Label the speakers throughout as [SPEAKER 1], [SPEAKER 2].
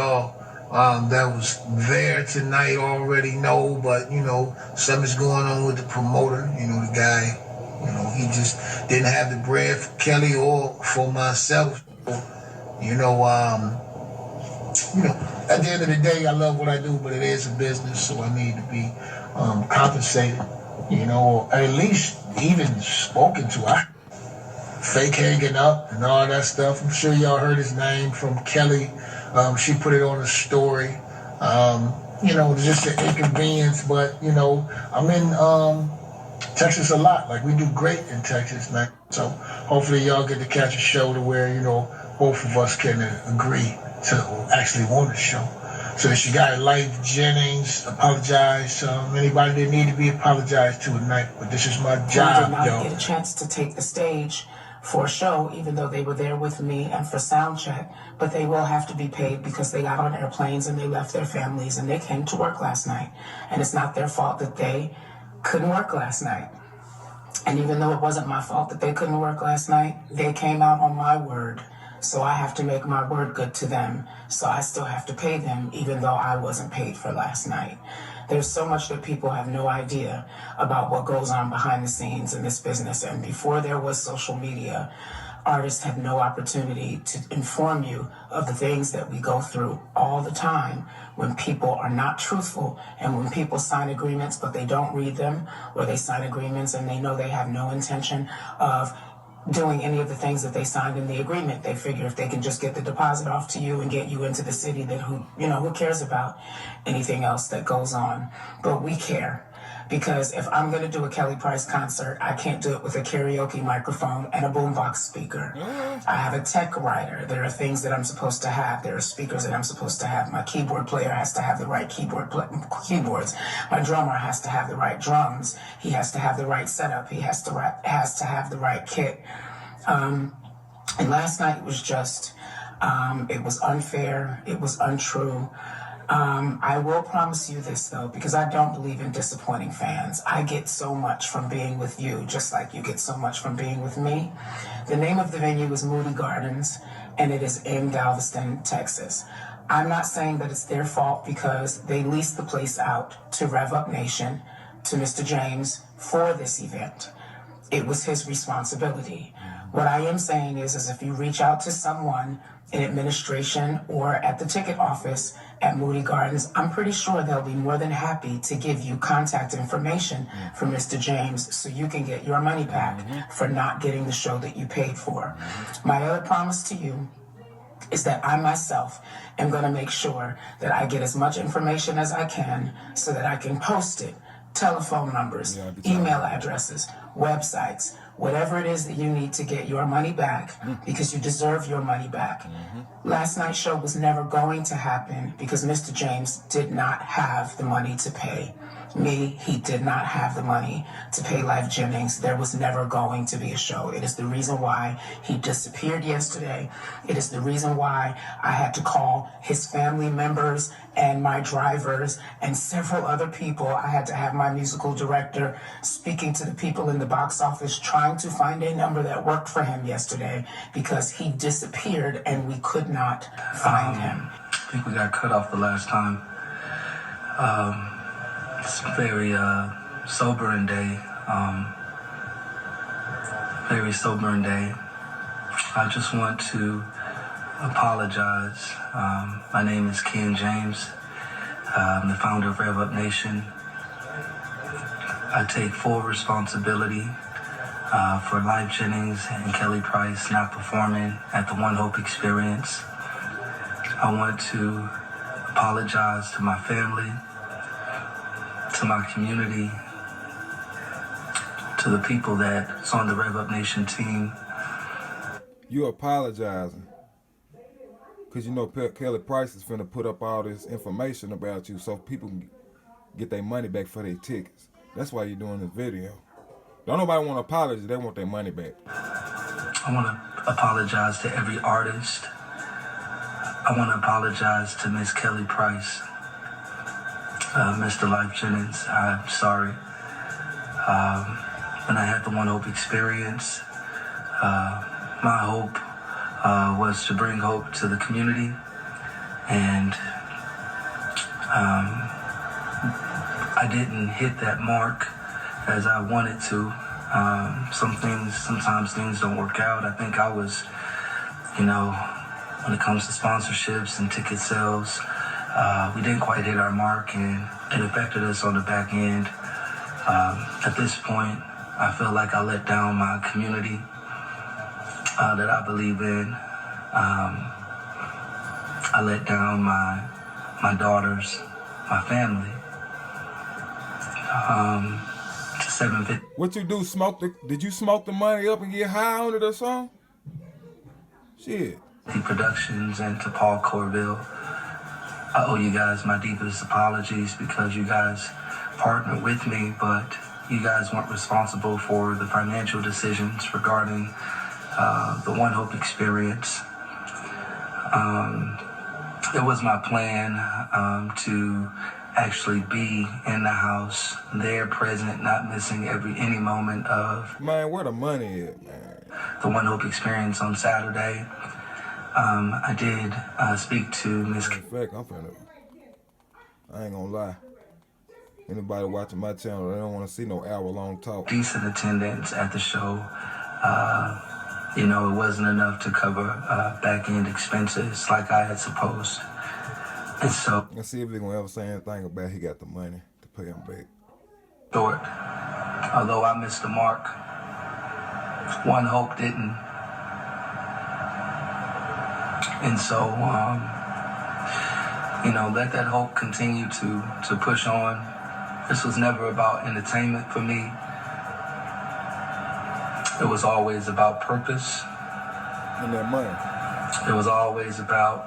[SPEAKER 1] y'all that was there tonight already know, but something's going on with the promoter. The guy, he just didn't have the bread for Kelly or for myself. You know, um, at the end of the day, I love what I do, but it is a business, so I need to be compensated. Or at least even spoken to. I fake hanging up and all that stuff. I'm sure y'all heard his name from Kelly. She put it on the story. Just an inconvenience, but I'm in Texas a lot. Like, we do great in Texas, man. So hopefully y'all get to catch a show to where both of us can agree to actually want a show. So that you got Life Jennings, apologize. Anybody that need to be apologized to tonight, but this is my job,
[SPEAKER 2] I did not get a chance to take the stage for a show, even though they were there with me and for sound check, but they will have to be paid because they got on airplanes and they left their families and they came to work last night. And it's not their fault that they couldn't work last night. And even though it wasn't my fault that they couldn't work last night, they came out on my word. So I have to make my word good to them. So I still have to pay them, even though I wasn't paid for last night. There's so much that people have no idea about what goes on behind the scenes in this business. And before there was social media, artists had no opportunity to inform you of the things that we go through all the time when people are not truthful and when people sign agreements but they don't read them, or they sign agreements and they know they have no intention of doing any of the things that they signed in the agreement. They figure if they can just get the deposit off to you and get you into the city, then who cares about anything else that goes on? But we care, because if I'm going to do a Kelly Price concert, I can't do it with a karaoke microphone and a boombox speaker. I have a tech writer. There are things that I'm supposed to have. There are speakers that I'm supposed to have. My keyboard player has to have the right keyboards. My drummer has to have the right drums. He has to have the right setup. He has to have the right kit. And last night was just, it was unfair. It was untrue. I will promise you this, though, because I don't believe in disappointing fans. I get so much from being with you, just like you get so much from being with me. The name of the venue is Moody Gardens, and it is in Galveston, Texas. I'm not saying that it's their fault, because they leased the place out to Rev Up Nation, to Mr. James, for this event. It was his responsibility. What I am saying is if you reach out to someone in administration or at the ticket office at Moody Gardens, I'm pretty sure they'll be more than happy to give you contact information for Mr. James so you can get your money back for not getting the show that you paid for. My other promise to you is that I myself am going to make sure that I get as much information as I can so that I can post it. Telephone numbers, email addresses, websites, whatever it is that you need to get your money back, because you deserve your money back. Last night's show was never going to happen because Mr. James did not have the money to pay me. He did not have the money to pay Life Jennings. There was never going to be a show. It is the reason why he disappeared yesterday. It is the reason why I had to call his family members and my drivers and several other people. I had to have my musical director speaking to the people in the box office, trying to find a number that worked for him yesterday, because he disappeared and we could not find him.
[SPEAKER 3] I think we got cut off the last time. It's a very sobering day. Very sobering day. I just want to apologize. My name is Ken James. I'm the founder of Rev Up Nation. I take full responsibility for Life Jennings and Kelly Price not performing at the One Hope Experience. I want to apologize to my family, to my community, to the people that's on the Rev Up Nation team.
[SPEAKER 4] You apologizing because Kelly Price is finna put up all this information about you so people can get their money back for their tickets. That's why you're doing this video. Don't nobody want to apologize, they want their money back.
[SPEAKER 3] I want to apologize to every artist. I want to apologize to Miss Kelly Price, Mr. Life Jennings. I'm sorry. When I had the One Hope Experience, my hope was to bring hope to the community And I didn't hit that mark as I wanted to. Sometimes things don't work out. I think I was, when it comes to sponsorships and ticket sales, we didn't quite hit our mark, and it affected us on the back end. At this point, I feel like I let down my community that I believe in. I let down my daughters, my family. To 750.
[SPEAKER 4] What you do? Did you smoke the money up and get high on it or something? Shit.
[SPEAKER 3] Productions and to Paul Corville. I owe you guys my deepest apologies because you guys partnered with me, but you guys weren't responsible for the financial decisions regarding the One Hope experience. It was my plan to actually be in the house, there, present, not missing any moment of
[SPEAKER 4] Man, where the money at, man?
[SPEAKER 3] the One Hope experience on Saturday. I did speak to Miss.
[SPEAKER 4] In fact, I ain't gonna lie. Anybody watching my channel, they don't want to see no hour-long talk.
[SPEAKER 3] Decent attendance at the show. It wasn't enough to cover back-end expenses like I had supposed. And so,
[SPEAKER 4] Let's see if they're gonna ever say anything about he got the money to pay him back.
[SPEAKER 3] short, although I missed the mark, One Hope didn't. And so, let that hope continue to push on. This was never about entertainment for me. It was always about purpose.
[SPEAKER 4] And that money.
[SPEAKER 3] It was always about,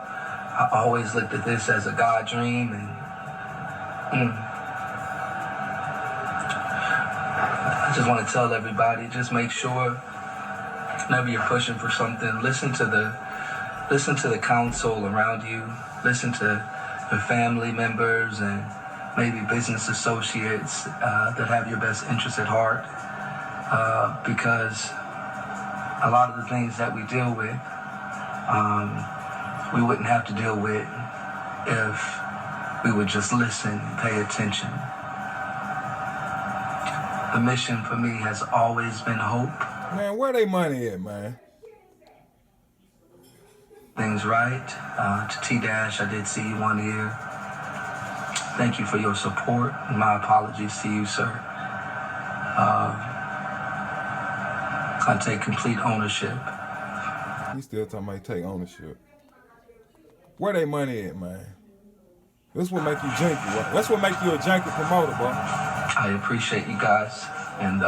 [SPEAKER 3] I always looked at this as a God dream, and I just want to tell everybody, just make sure whenever you're pushing for something, listen to the counsel around you, listen to your family members and maybe business associates that have your best interests at heart, because a lot of the things that we deal with, we wouldn't have to deal with if we would just listen and pay attention. The mission for me has always been hope.
[SPEAKER 4] Man, where they money at, man?
[SPEAKER 3] Things right. To T-Dash, I did see you one year. Thank you for your support. My apologies to you, sir. I take complete ownership.
[SPEAKER 4] He still talking about he take ownership. Where they money at, man? That's what make you janky, bro. That's what make you a janky promoter, bro.
[SPEAKER 3] I appreciate you guys, and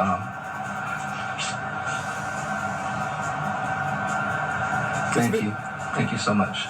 [SPEAKER 3] thank you so much.